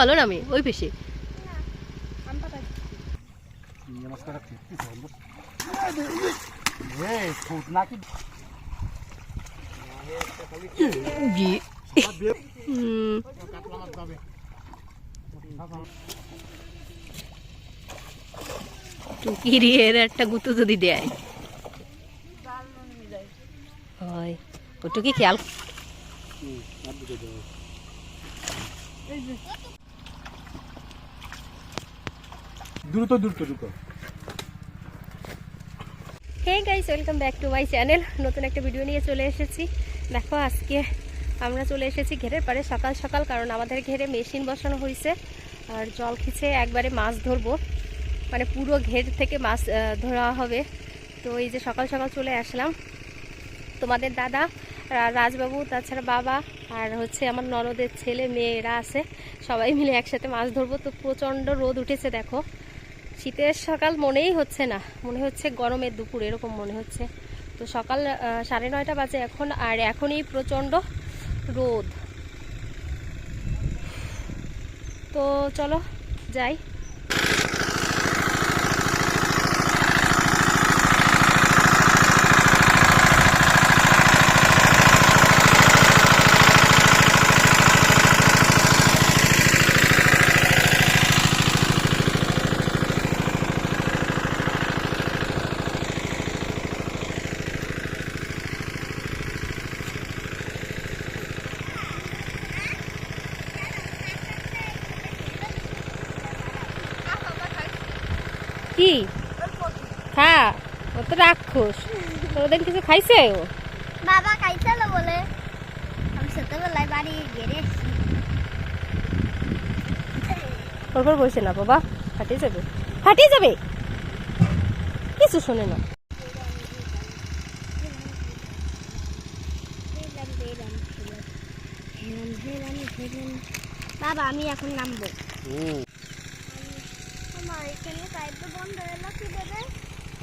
ভালো নামে ওই পেশে টুকির এর একটা গুঁতো যদি দেয় হয় ওটু কি খেয়াল দ্রুত দ্রুত দ্রুত। Hey guys, welcome back to my channel. নতুন একটা ভিডিও নিয়ে চলে এসেছি। দেখো আজকে আমরা চলে এসেছি ঘেরের পাড়ে সকাল সকাল, কারণ আমাদের ঘেরে মেশিন বসানো হয়েছে আর জল খিচে একবারে মাছ ধরবো, মানে পুরো ঘের থেকে মাছ ধরা হবে। তো এই যে সকাল সকাল চলে আসলাম। তোমাদের দাদা, রাজবাবু, তাছাড়া বাবা আর হচ্ছে আমার ননদের ছেলে মেয়েরা আছে, সবাই মিলে একসাথে মাছ ধরবো। তো প্রচণ্ড রোদ উঠেছে দেখো, শীতের সকাল মনেই হচ্ছে না, মনে হচ্ছে গরমের দুপুর এরকম মনে হচ্ছে। তো সকাল 9:30 বাজে এখন, আর এখনই প্রচণ্ড রোদ। তো চলো যাই। কি হ্যাঁ, ও তো রাক্ষস। ওদের কিছু খাইছে ও? বাবা খাইছিল বলে আমি ছোটবেলায় বাড়ি গেড়ে এসেছি। পরপর বসে না বাবা, ফাটিয়ে যাবে, ফাটিয়ে যাবে, কিছু শোনে না। বাবা আমি এখন নামবো।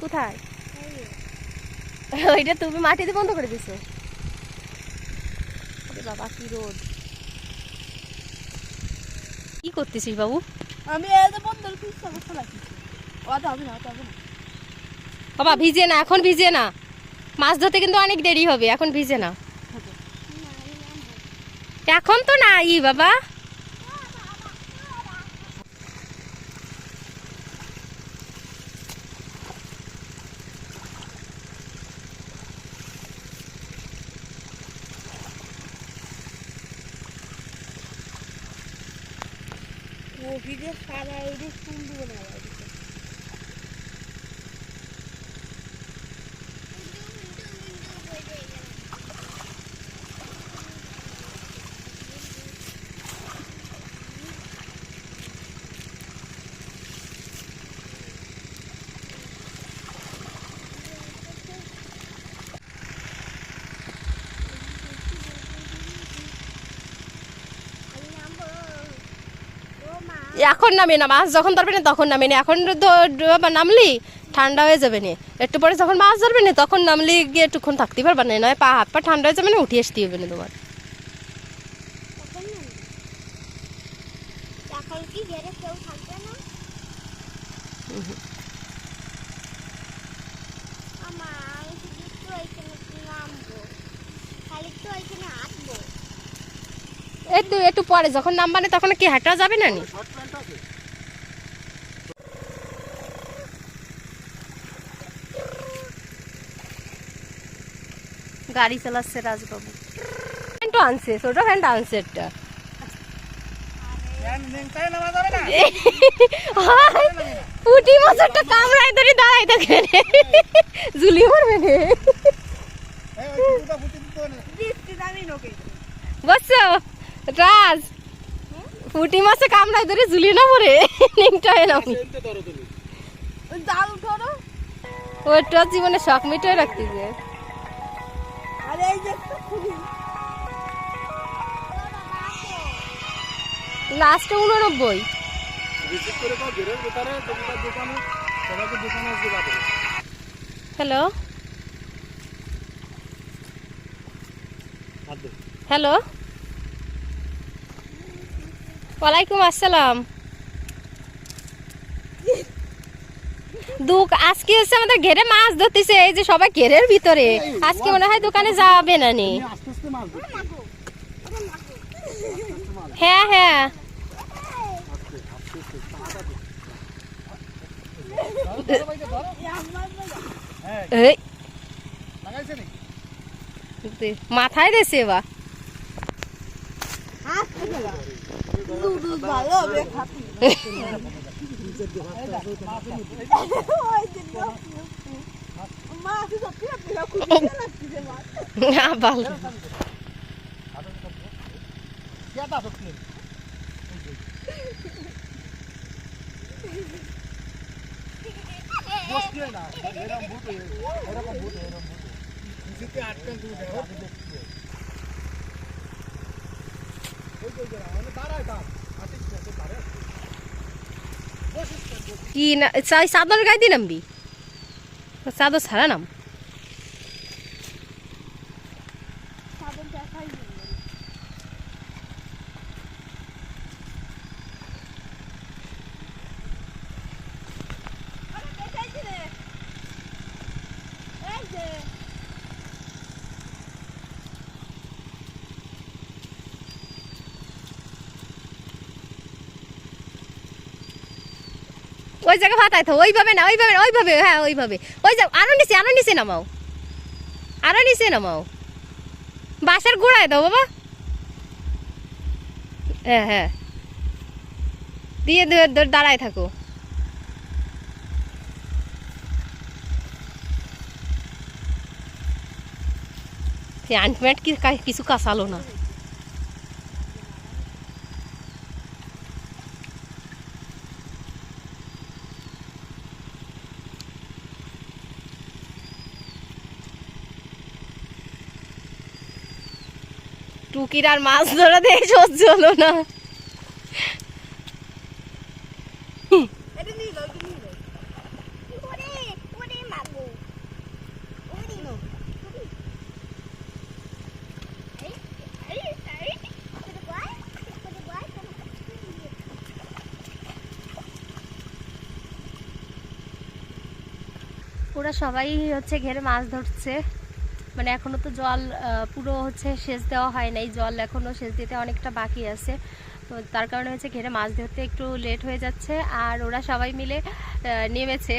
কোথায়? ওইটা তুমি মাটিতে বন্ধ করে দিছো। বাবা কি রোদ! কি করতেছিস বাবু? আমি বাবা ভিজে না, এখন ভিজে না, মাছ ধরতে কিন্তু অনেক দেরি হবে, এখন ভিজে না, এখন তো নাই বাবা। এখন নামে না, মাছ যখন ধরবে না তখন নামে না, এখন নামলি ঠান্ডা হয়ে যাবে না, একটু পরে যখন মাছ ধরবে না তখন নামলি গিয়ে একটুক্ষণ থাকতে পারবে না, নয় পা হাত পা ঠান্ডা হয়ে যাবে না, উঠে আসতে হবে না তোমার। একটু পরে যখন নামবা না তখন কি হাঁটা যাবে না? গাড়ি চালাচ্ছে রাজবাবু, ফ্যানটা আনছে, ছোট ফ্যানটা আনছে একটা। পুঁটি মাছটা কামড়ায় ধরে দাঁড়ায় থাকে, ঝুলি মারবে রে। বুঝছো রাজ, পুঁটি মাছে কামড়ায় ধরে ঝুলি না পরে নিংটায় না, ওটা জীবনে শখ মিটায় রাখতেছে। লাস্টে 89। হ্যালো হ্যালো, ওয়ালাইকুম আসসালাম। আজকে হচ্ছে আমাদের ঘেরে মাছ ধরতেছে, এই যে সবাই ঘেরের ভিতরে। আজকে মনে হয় দোকানে যাবে না নি। আস্তে আস্তে মাছ ধরছি। হ্যাঁ হ্যাঁ এই লাগাইছে নাকি? মাথায় দিয়েছে বা ভালো। কেটা ধরছি? বসতি হয় না, এরকম ভূত, এরকম ভূত, এরকম ভূত। নিচেতে আটকান তুমি দেখো। ওই যে মানে দাঁড়ায় দাঁড়। আটিস তো দাঁড়ায়। কি না চাদর গায়ে দিয়ে নামবি, চাদর ছাড়া নাম। ওই জায়গা ফাটাই তো, ওইভাবে না, ওইভাবে ওইভাবে, হ্যাঁ ওইভাবে। ওই যা আরো নিচে নামাও, আরো নিচে নামাও। বাসার গোড়ায় দাও বাবা। হ্যাঁ হ্যাঁ দিয়ে দাঁড়ায় থাকো। আনপ্যান্ট কিছু কাঁচালো না। টুকির আর মাছ ধরা দিয়ে সহ্য হলো না। ওরা সবাই হচ্ছে ঘেরে মাছ ধরছে, মানে এখনো তো জল পুরো হচ্ছে সেচ দেওয়া হয় নাই, জল এখনো সেচ দিতে অনেকটা বাকি আছে। তো তার কারণে হচ্ছে ঘেরে মাছ ধরতে একটু লেট হয়ে যাচ্ছে। আর ওরা সবাই মিলে নেমেছে,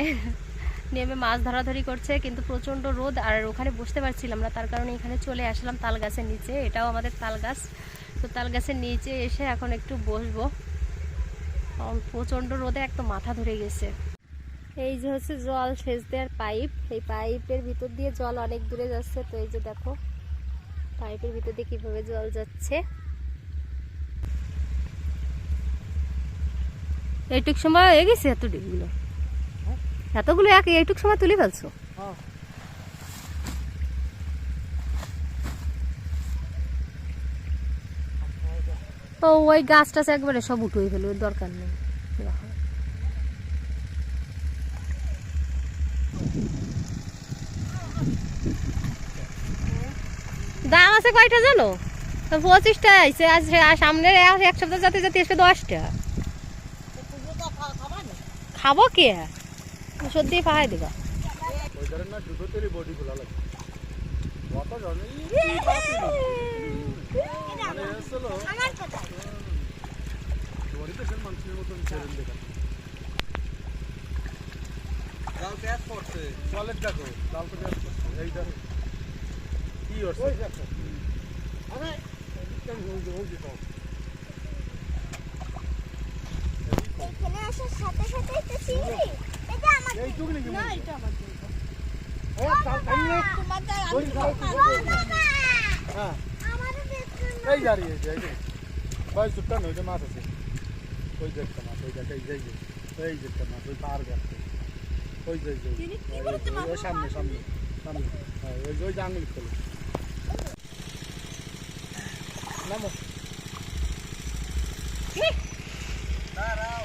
নেমে মাছ ধরাধরি করছে, কিন্তু প্রচণ্ড রোদ আর ওখানে বসতে পারছিলাম না, তার কারণে এখানে চলে আসলাম তাল গাছের নিচে। এটাও আমাদের তাল গাছ। তো তাল গাছের নিচে এসে এখন একটু বসবো, প্রচণ্ড রোদে একদম মাথা ধরে গেছে। এই যে হচ্ছে জল সেচ দেওয়ার পাইপ, এই পাইপের ভিতর দিয়ে জল অনেক দূরে যাচ্ছে। তো এই যে দেখো পাইপের ভিতর দিয়ে কিভাবে জল যাচ্ছে। এইটুক সময় হয়ে গেছে এতগুলো এইটুক সময় তুলে ফেলছো। তো ওই গাছ টাছ একবারে সব উঠে ফেলো, দরকার নেই। দাম আছে কয়টা জানো? 25টা আইছে, আজ সামনে এক সপ্তাহ যাতে যাতে এসে 10টা। খাবো কে ওষুধ দিয়ে পাহাই দিবা। জলের দেখো লাল তো গ্যাস করছে, এই দেখো কি হচ্ছে। এই দাঁড়িয়ে ভাই সুটটা নয়, মাছ আছে ওই দেখতে মাছ, ওই দেখ এই দেখতে মাছ, ওই পার গেছে ওই যে ওই সামনে সামনে সামনে, হ্যাঁ ওই ওই আঙুল খোলো নামো। দাঁড়াও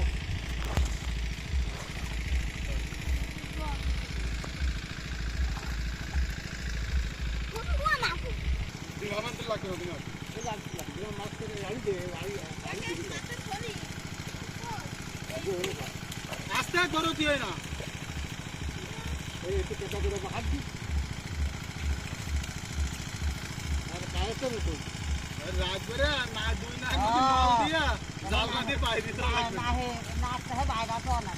মাছ করে আস্তে করো তুই না এই একটু কেটা করে হাত দি আর কায়তে তো রাত করে না দুই না নল দিয়া জাল মাঝে পাই দিতে লাগবে না হে না হে বাইরে তো না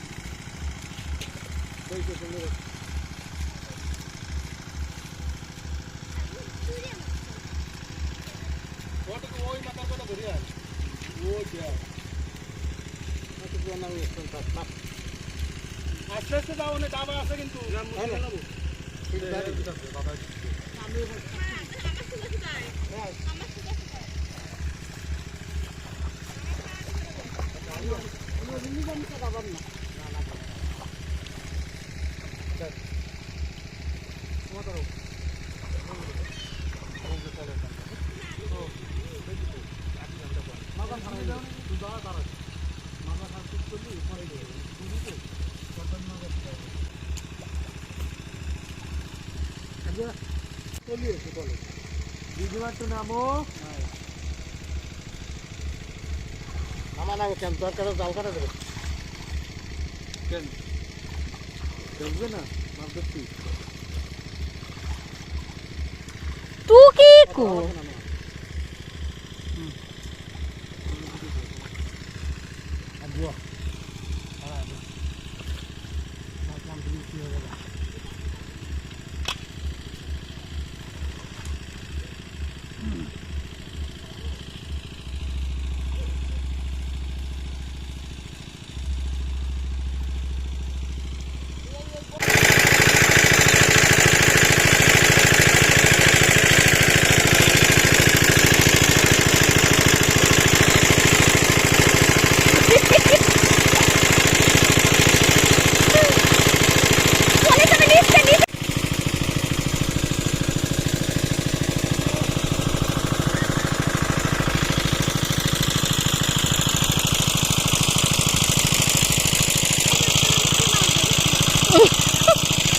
কই তো সুন্দর ওটা ওই মাথা করে ধরে আয় ওই দেখ কত জানা ওই স্ট্যান্ড আস্তে আস্তে দাও না দাবা আছে কিন্তু ঠিক আছে বাবা নামা না কেন দরকার জাল কাটা দেবে কেন দেখবে না মাছ দেখছি তু কি কো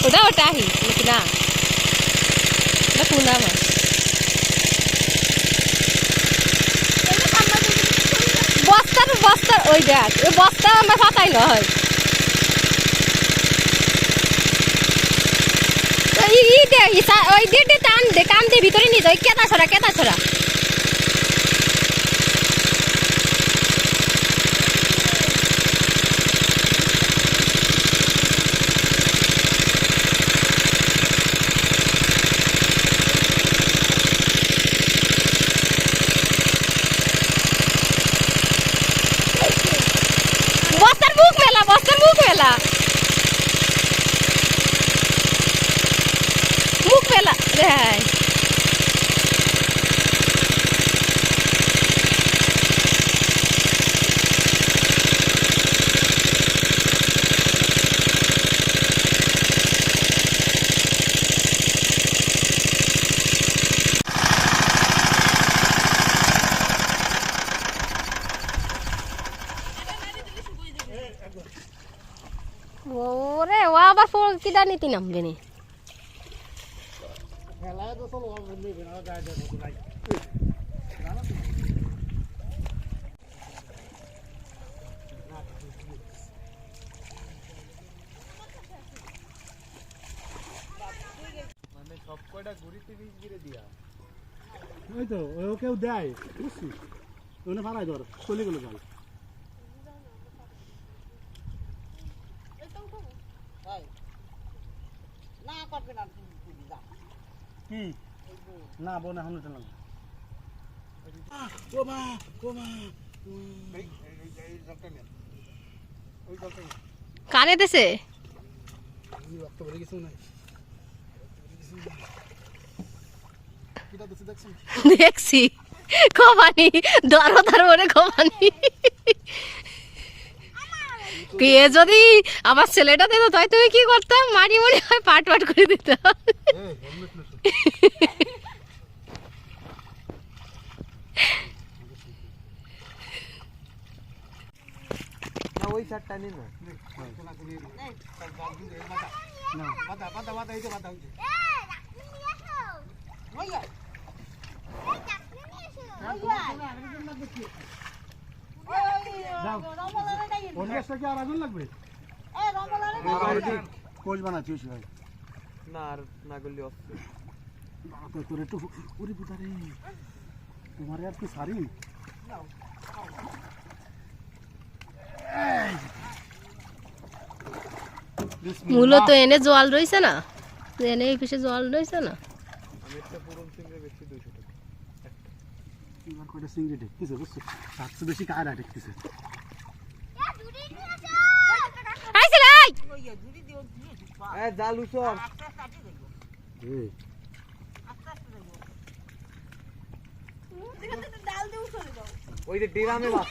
ওটা ওটাহি নাকি না না কুনা মাছ বস্তার ওই দেখ ওই বস্তা আমরা ফাটাই নয় ওই দিয়ে টান দে কান দিয়ে ভিতরে নিয়ে যাও কেতা ছড়া বস্তার মুখ মেলা রে ওরে ও আবার কি জানি নাম জানি খেলায় তো চলো নেবে না গায়ে দেবো নাই মানে সব কয়টা ঘুরিতে বীজ গিরে দিয়া ওই তো ও কেউ দেয় বুঝছিস ওখানে ভাড়াই ধর চলে গেল জল না করবে না কি না বোন এখন চলাম কানে দেছে দেখছি কমানি দরদার মনে কমানি কে যদি আমার ছেলেটা দিত তাই তুমি কি করতাম মারি মনে হয় পাট করে দিতাম ওই চারটা নিন না বাদা বাদা বাদা এই যে বাদা ওই পঞ্চাশটা কি আর আগুন লাগবে এই রমলারে কোচ বানাচ্ছিস ভাই না আর না করলে অস্ত্র তোর একটু উড়ি পুতারে তোমার আর কি সারি মূলত এনে জল রয়েছে না, এনে এই পিছে জল রয়েছে না। আমি একটা পুরন চিংড়ি বেশি 200 টাকা এবার কয়টা চিংড়ি ঢেকতেছে বুঝছো, তার চেয়ে বেশি কায়রা ঢেকতেছে। আইছে লাই কইয়া জুড়ি দিও দিয়ে দিবা এ জাল উসর আস্তে আস্তে দেবো এই আস্তে আস্তে দেবো দেখো তো ডাল দিয়ে উঠে দাও ওই যে ডিরামে মাছ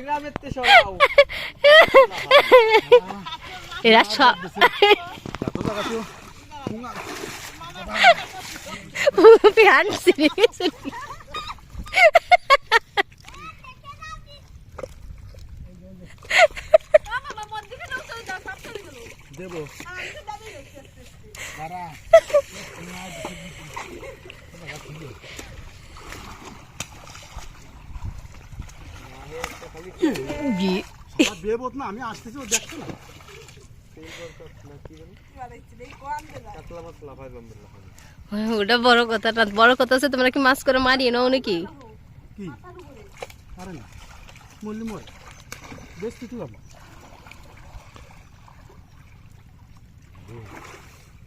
ডিরামের তে সরাও এরা সব এত টাকা ছিল প্যান ছিঁড়ে গেছে। দেবো দাঁড়া বিয়ে বোধ না আমি আসতেছি ও দেখছো না কাতলা মাছ লাফায় জম্বের লাফায় ওটা বড় কথা না, বড় কথা হচ্ছে তোমরা কি মাছ করে মারিয়ে নাও নাকি? কি পারে না মল্লি মোর বেশ কিছু আমার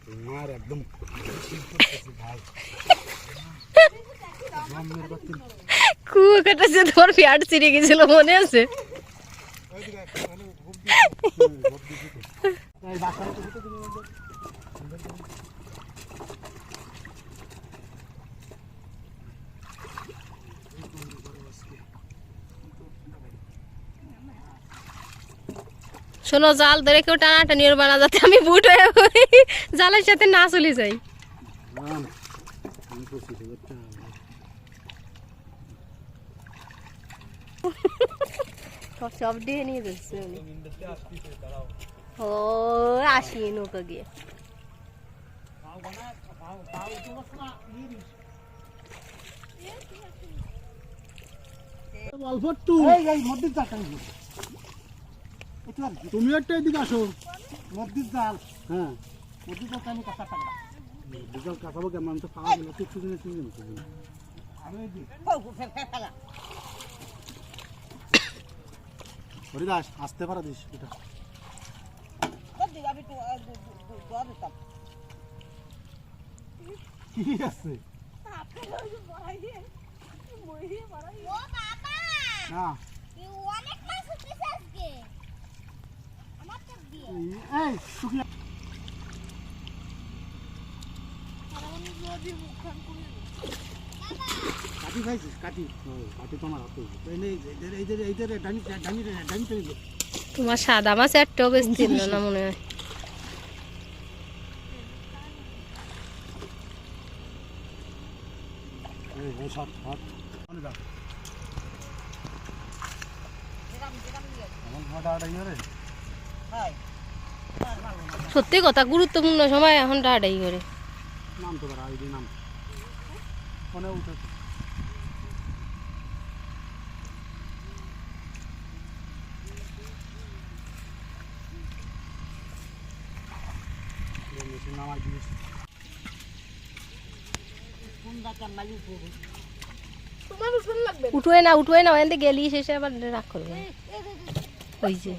তোমার একদম কুয়ো কাটাছে, তোমার পেট ছিঁড়ে গেছিল মনে আছে? শোনো, জাল ধরে কেউ টানাটানি ওর বানা, যাতে আমি বুট হয়ে পড়ি, জালের সাথে না চলে যাই। সব দিয়ে নিয়ে যাচ্ছে উনি। ও আসি নৌকা গিয়ে অল্প একটু মধ্যে তুমি একটা এদিকে আসো মধ্যে জাল হ্যাঁ মধ্যে জাল আমি কাঁচা টাকা বিজাল কাঁচাবো কেমন আমি তো পাওয়া গেল একটু দিনে চিনি হরিদাস আসতে পারা দিস এটা আমি তো দোয়া দিতাম কি আছে ও বাবা না এই অনেক মাছ উঠেছে আজকে আমার তো দিয়ে এই তুই কাটি খাইছিস কাটি কাটি তোমার হাতে এইদের ডানি ডানি ডানি ডানি তোমার সাদা মাছ একটাও বেশ ছিল না মনে হয়। সত্যি কথা, গুরুত্বপূর্ণ সময় এখন ডাডাই করে নাম তো বড় আইডি নাম ফোনে উঠে নামাই দিস উঠোয় না ওখান গেলি শেষে আবার রাগ করবে। ওই যে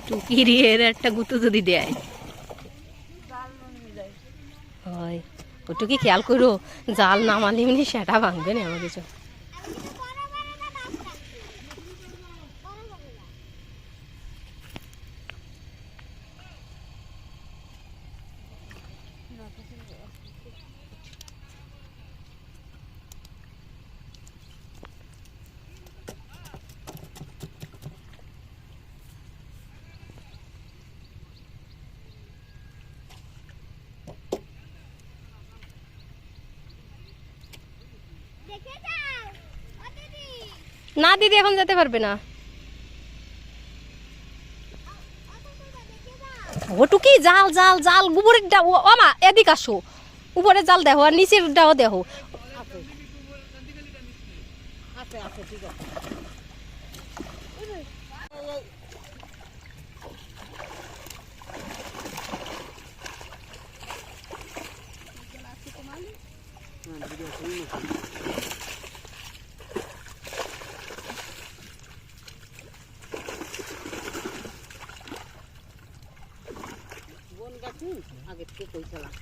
টুকিরি এর একটা গুঁতো যদি দেয় হয়, ওটু কি খেয়াল করো, জাল নামালে এমনি সেটা ভাঙবে না আমার কিছু। দেখে যাও ও দিদি না দিদি এখন যেতে পারবে না। অত করে দেখে যাও ওটুকি জাল জাল জাল উপরের ওমা এদিক আসো উপরে জাল দেখো আর নিচের ডাও দেখো আছে আছে ঠিক আছে বন গাছ আগে থেকে কইছিলাম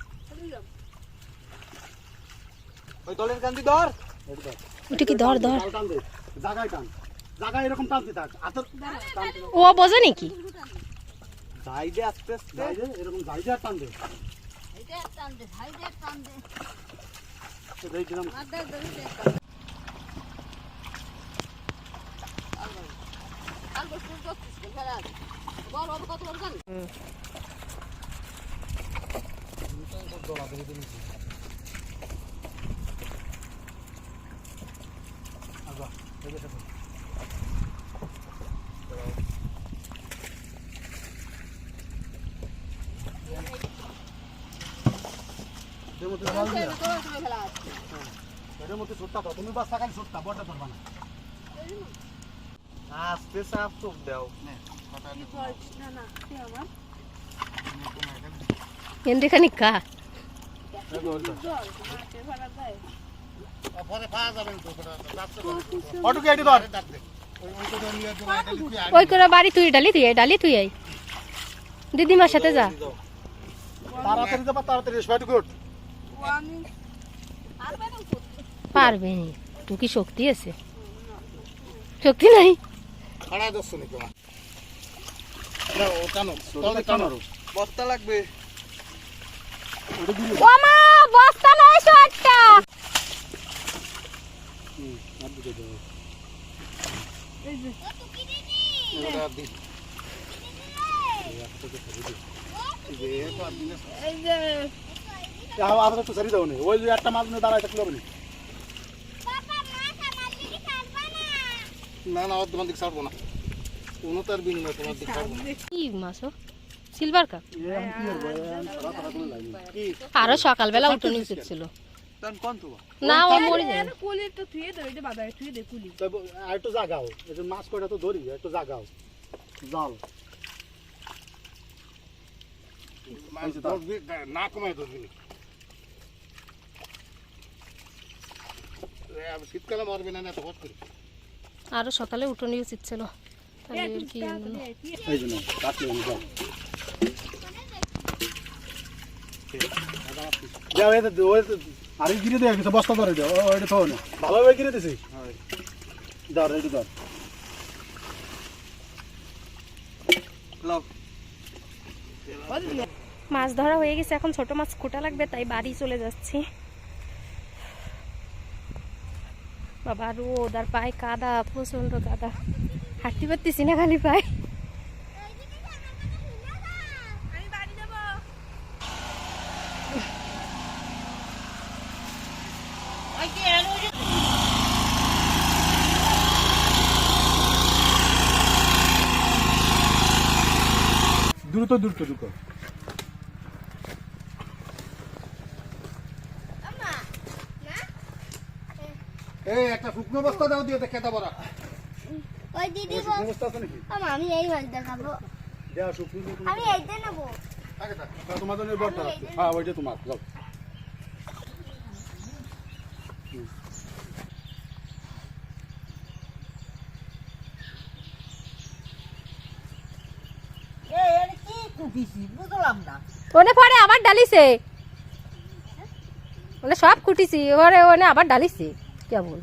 ওই দলের কান্দি ধর ওটুকি ধর ধর টান দে জায়গায় টান জায়গায় এরকম টানতে থাক আতর টানতে ও বোঝে নাকি যাই দে আস্তে আস্তে যাই দে এরকম যাই দে আর টান দে এইটা টান দে ভাই দে টান দে তো দেই দিলাম আর দে দে আলগো সুর করছিস ফেরা বল বল কত বল জান আগা এই দেখো দেমো তো জাল দিয়া ফেলা এর মধ্যে ছোটটা দাও তুমি বাস থাকাই ছোটটা বড়টা ধরবা না আস্তে সাপ চোখ দাও এন্ডেখানি কা পরে পাওয়া যাবে তো অটো কি আইডি ধর ওই করে বাড়ি তুই ডালি তুই আই দিদিমার সাথে যা তাড়াতাড়ি যাবা তাড়াতাড়ি স্পাইট গুড পারবে নি তুই কি শক্তি আছে শক্তি নাই খাড়া দছ নি তোমা না ও টানো তলে টানো বস্তা লাগবে ওটা দিলে ওমা বস্তা নয় শটটা আর দিতে দাও ও তুই দিদি ওটা দি এই যে আমরা তো সারি দাও নি ওই যে একটা মাছ নিয়ে দাঁড়ায় থাকলে হবে না পাপা মাথা মারলি ছাড়বা না না না ওর তোমার দিক ছাড়বো না কোনো তার বিন না তোমার দিক ছাড়বো না কি মাছ সিলভার কাপ এরকম কি করবো রাত রাত লাগে কি আরো সকালবেলা উঠে উচিত ছিল তখন কোন তো না ও মরে যাবে কুলি তো থুয়ে দে এটা বাবা থুয়ে দে কুলি তবে আর একটু জাগাও এই যে মাছ কয়টা তো ধরি একটু জাগাও জাল না কমাই ধরবি শীতকালে মারবি না এত কষ্ট করে আরো সকালে উঠোনি উচিত ছিল তাহলে আর কি এই জন্য কাটলে যাও যাও এই তো ওই আরে গিরে দে কিছু বস্তা ধরে দাও ওইটা তো না ভালোভাবে গিরে দিছি ধর এইটা ধর লাও মাছ ধরা হয়ে গেছে এখন ছোট মাছ কোটা লাগবে তাই বাড়ি চলে যাচ্ছি বাবা রোদ আর পায়ে কাদা প্রচন্ড কাদা হাঁটতে পারতেছি না খালি পায়ে আমি বাড়ি যাব ওই কি এলো যে দ্রুত দ্রুত দ্রুত আম্মা না এই একটা শুকনো বস্তা দাও দিয়ে দেখে দাও বড়া ওই দিদি ওই শুকনো বস্তা আছে নাকি আম্মা আমি এই মাছ দেখাবো দেও শুকনো আমি এইটা নেবো আগে থাক তোমার জন্য বড়টা আছে হ্যাঁ ওইটা তোমার যাও এই এর কি কুটিছি বুঝলাম না ওনে পরে আবার ডালিছে ওনে সব কুটিছি এবারে ওনে আবার ডালিছে কেমন